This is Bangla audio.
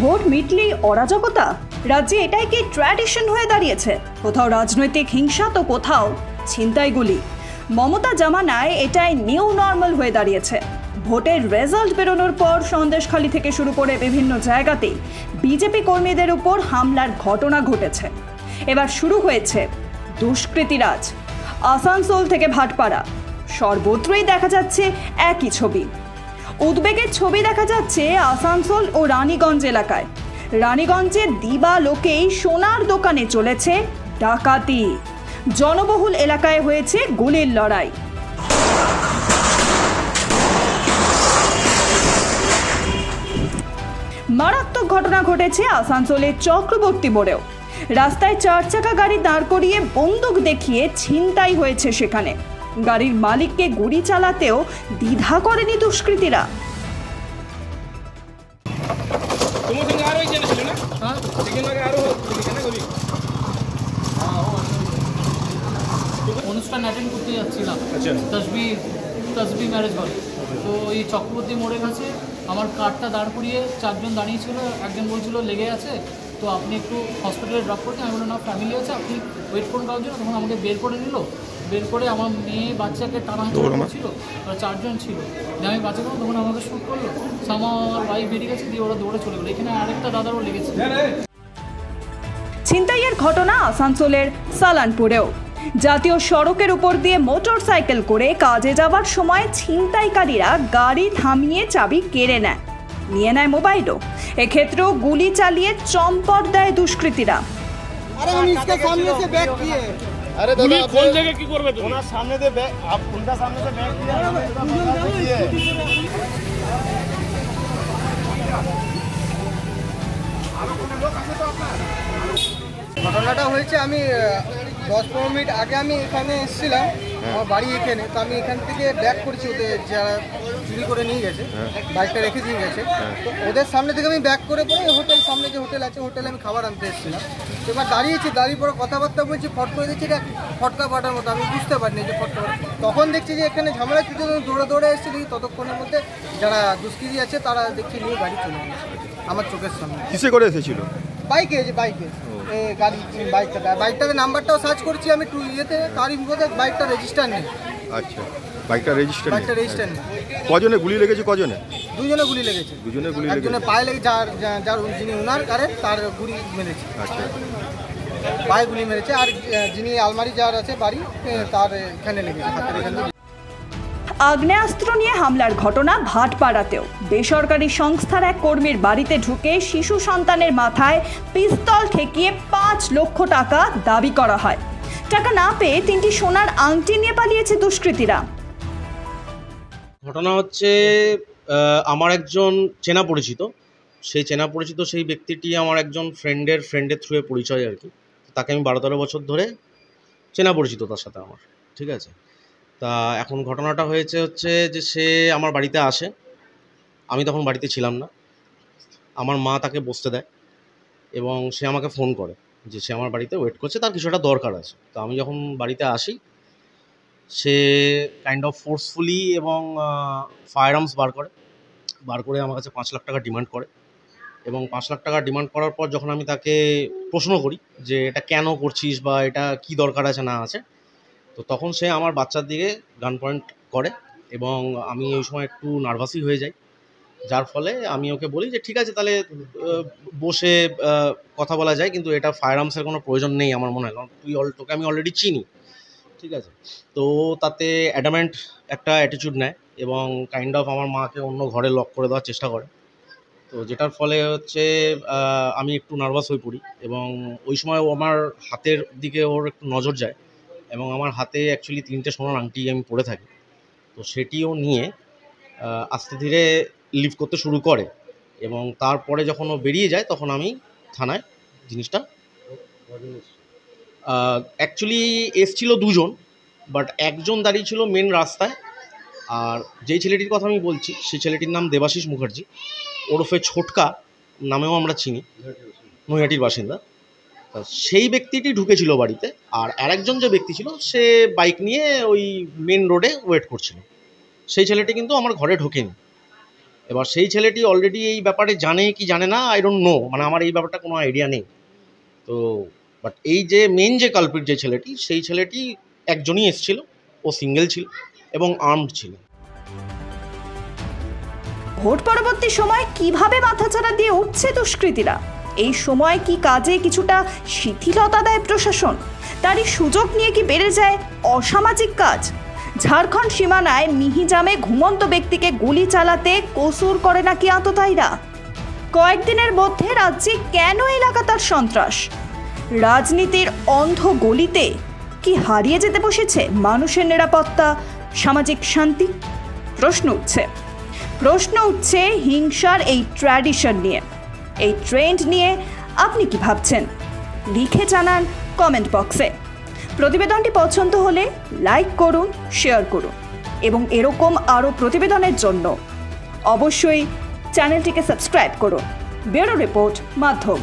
ভোট মিটলেই অরাজকতা, রাজ্যে এটাই কি ট্র্যাডিশন হয়ে দাঁড়িয়েছে? কোথাও রাজনৈতিক হিংসা তো কোথাও ছিনতাইগুলি। মমতা জামানায় এটাই নিউ নর্মাল হয়ে দাঁড়িয়েছে। ভোটের রেজাল্ট বেরোনোর পর সন্দেশখালী থেকে শুরু করে বিভিন্ন জায়গাতেই বিজেপি কর্মীদের উপর হামলার ঘটনা ঘটেছে। এবার শুরু হয়েছে দুষ্কৃতিরাজ। আসানসোল থেকে ভাটপাড়া, সর্বত্রই দেখা যাচ্ছে একই ছবি। উদ্বেগের ছবি দেখা যাচ্ছে আসানসোল ও রানীগঞ্জ এলাকায়। রানীগঞ্জের দিবালোকেই সোনার দোকানে চলেছে ডাকাতি। জনবহুল এলাকায় হয়েছে গুলির লড়াই। মারাত্মক ঘটনা ঘটেছে আসানসোলের চক্রবর্তী মোড়েও। রাস্তায় 4 চাকা গাড়ি দাঁড় করিয়ে বন্দুক দেখিয়ে ছিনতাই হয়েছে সেখানে। গাড়ির মালিককে গুলি চালাতেও দ্বিধা করেনি দুষ্কৃতীরা। অনুষ্ঠান অ্যাটেন্ড করতে যাচ্ছিলাম, তসবি ম্যারেজ হল। তো এই চক্রবর্তী মোড়ের কাছে আমার কারটা দাঁড় করিয়ে 4 জন দাঁড়িয়েছিল। একজন বলছিল লেগে আছে, তো আপনি একটু হসপিটালে ড্রপ করতে। আমি বললাম না, ফ্যামিলি আছে, আপনি ওয়েট করুন কারোর জন্য। তখন আমাকে বের করে নিল। বের করে আমার মেয়ে বাচ্চাকে টানা ছিল, ওরা 4 জন ছিল। যে আমি বাচ্চা করলাম, তখন আমাকে শ্যুট করলো। আমার বাইক বেরিয়ে গেছে, দিয়ে ওরা দৌড়ে চলে গেলো। এখানে আরেকটা দাদারও লেগেছে। ছিনতাইয়ের ঘটনা আসানসোলের সালানপুরেও। জাতীয় সড়কের উপর দিয়ে মোটরসাইকেল করে কাজে যাওয়ার সময় ছিনতাইকারীরা গাড়ি থামিয়ে চাবি কেড়ে নেয়, নিয়ে নেয় মোবাইলও। এক্ষেত্রেও গুলি চালিয়ে চম্পট দেয় দুষ্কৃতীরা। ঘটনাটা হয়েছে, আমি 10-15 মিনিট আগে আমি এখানে এসেছিলাম, আমার বাড়ি এখানে। তো আমি এখান থেকে ব্যাক করেছি, ওদের যারা চুরি করে নিয়ে গেছে, বাইকটা রেখে দিয়ে গেছে। তো ওদের সামনে থেকে আমি ব্যাক করে পরে হোটেল, সামনে যে হোটেল আছে, হোটেলে আমি খাবার আনতে এসেছিলাম। তো এবার দাঁড়িয়েছি, দাঁড়িয়ে পরে কথাবার্তা বলছি, ফট করে দিচ্ছি, এটা ফটকা ফাটার মতো। আমি বুঝতে পারিনি যে ফটকা ফাটা। তখন দেখছি যে এখানে ঝামেলা কিছু, দৌড়ে দৌড়ে এসেছি। ততক্ষণের মধ্যে যারা দুষ্কৃতী আছে তারা দেখছি নিয়ে গাড়ি চলে গেছে আমার চোখের সামনে। কিসে করে এসেছিল? বাইকে, যে বাইকে গাড়ি, বাইকটাতে নাম্বারটাও সার্চ করছি আমি ইয়েতে, তারই মধ্যে বাইকটা রেজিস্টার নেই। আচ্ছা, বাইকটা রেজিস্টার নেই। কজনে গুলি লেগেছে? কজনে? 2 জনে গুলি লেগেছে। 2 জনে গুলি লেগেছে। একজনে পায়ে লেগে, যার যিনি ওনার কারে তার গুলি মেরেছে। আচ্ছা, পায়ে গুলি মেরেছে। আর যিনি আলমারি যার আছে বাড়ি, তার এখানে লেগেছে, হাতের এখানে। আগ্নেয়াস্ত্র নিয়ে হামলার ঘটনা ভাটপাড়াতেও। বেসরকারি সংস্থার এক কর্মীর বাড়িতে ঢুকে শিশু সন্তানের মাথায় পিস্তল ঠেকিয়ে 5 লক্ষ টাকা দাবি করা হয়। টাকা না পেয়ে 3টি সোনার আংটি নিয়ে পালিয়েছে দুষ্কৃতীরা। ঘটনা হচ্ছে, আমার একজন চেনা পরিচিত, সেই ব্যক্তিটি আমার একজন ফ্রেন্ডের থ্রুয়ে পরিচয় আর কি। তাকে আমি 12-13 বছর ধরে চেনা পরিচিত তার সাথে আমার, ঠিক আছে। তা এখন ঘটনাটা হয়েছে যে সে আমার বাড়িতে আসে, আমি তখন বাড়িতে ছিলাম না। আমার মা তাকে বসতে দেয় এবং সে আমাকে ফোন করে যে সে আমার বাড়িতে ওয়েট করছে, তার কিছু একটা দরকার আছে। তো আমি যখন বাড়িতে আসি, সে কাইন্ড অফ ফোর্সফুলি এবং ফায়ার আর্মস বার করে আমার কাছে 5 লাখ টাকা ডিমান্ড করে। এবং 5 লাখ টাকা ডিমান্ড করার পর যখন আমি তাকে প্রশ্ন করি যে এটা কেন করছিস বা এটা কি দরকার আছে না আছে, তো তখন সে আমার বাচ্চার দিকে গান পয়েন্ট করে এবং আমি ওই সময় একটু নার্ভাসই হয়ে যাই। যার ফলে আমি ওকে বলি যে ঠিক আছে, তাহলে বসে কথা বলা যায়, কিন্তু এটা ফায়ার আর্মসের কোনো প্রয়োজন নেই আমার মনে হয়, কারণ তোকে আমি অলরেডি চিনি, ঠিক আছে। তো তাতে অ্যাডামেন্ট একটা অ্যাটিটিউড নেয় এবং কাইন্ড অফ আমার মাকে অন্য ঘরে লক করে দেওয়ার চেষ্টা করে। তো যেটার ফলে আমি একটু নার্ভাস হয়ে পড়ি এবং ওই সময় ও আমার হাতের দিকে ওর একটু নজর যায় এবং আমার হাতে অ্যাকচুয়ালি 3টে সোনার আংটি আমি পরে থাকি। তো সেটিও নিয়ে আস্তে ধীরে লিভ করতে শুরু করে এবং তারপরে যখন ও বেরিয়ে যায় তখন আমি থানায় জিনিসটা অ্যাকচুয়ালি এসছিল 2 জন, বাট একজন দাঁড়িয়ে ছিল মেন রাস্তায়। আর যেই ছেলেটির কথা আমি বলছি সেই ছেলেটির নাম দেবাশিস মুখার্জি, ওরফে ছোটকা নামেও আমরা চিনি, নৈহাটির বাসিন্দা। সেই ব্যক্তিটি ঢুকেছিল বাড়িতে, আর আরেকজন যে ব্যক্তি ছিল সে বাইক নিয়ে ওই মেন রোডে ওয়েট করছিল। সেই ছেলেটি কিন্তু আমার ঘরে ঢোকেনি। এবার সেই ছেলেটি অলরেডি এই ব্যাপারে জানে কি জানে না, আই ডোন্ট নো, মানে আমার এই ব্যাপারটা কোনো আইডিয়া নেই। তো বাট এই যে মেন যে কালপিট যে ছেলেটি, সেই ছেলেটি একজনই এসেছিল, ও সিঙ্গেল ছিল এবং আর্মড ছিল। ভোট পরবর্তী সময় কিভাবে মাথাচাড়া দিয়ে উঠছে দুষ্কৃতীরা? এই সময় কি কাজে কিছুটা শিথিলতা দেয় প্রশাসন? তারই সুযোগ নিয়ে কি বেড়ে যায় অসামাজিক কাজ? ঝাড়খণ্ড সীমানায় মিহিজামে ঘুমন্ত ব্যক্তিকে গুলি চালাতে কসুর করে নাকি আততায়ীরা? কয়েকদিনের মধ্যে রাজ্যে কেন এই লাগাতার সন্ত্রাস? রাজনীতির অন্ধ গলিতে কি হারিয়ে যেতে বসেছে মানুষের নিরাপত্তা, সামাজিক শান্তি? প্রশ্ন উঠছে হিংসার এই ট্র্যাডিশন নিয়ে, এই ট্রেন্ড নিয়ে আপনি কি ভাবছেন? লিখে জানান কমেন্ট বক্সে। প্রতিবেদনটি পছন্দ হলে লাইক করুন, শেয়ার করুন এবং এরকম আরও প্রতিবেদনের জন্য অবশ্যই চ্যানেলটিকে সাবস্ক্রাইব করুন। ব্যুরো রিপোর্ট, মাধ্যম।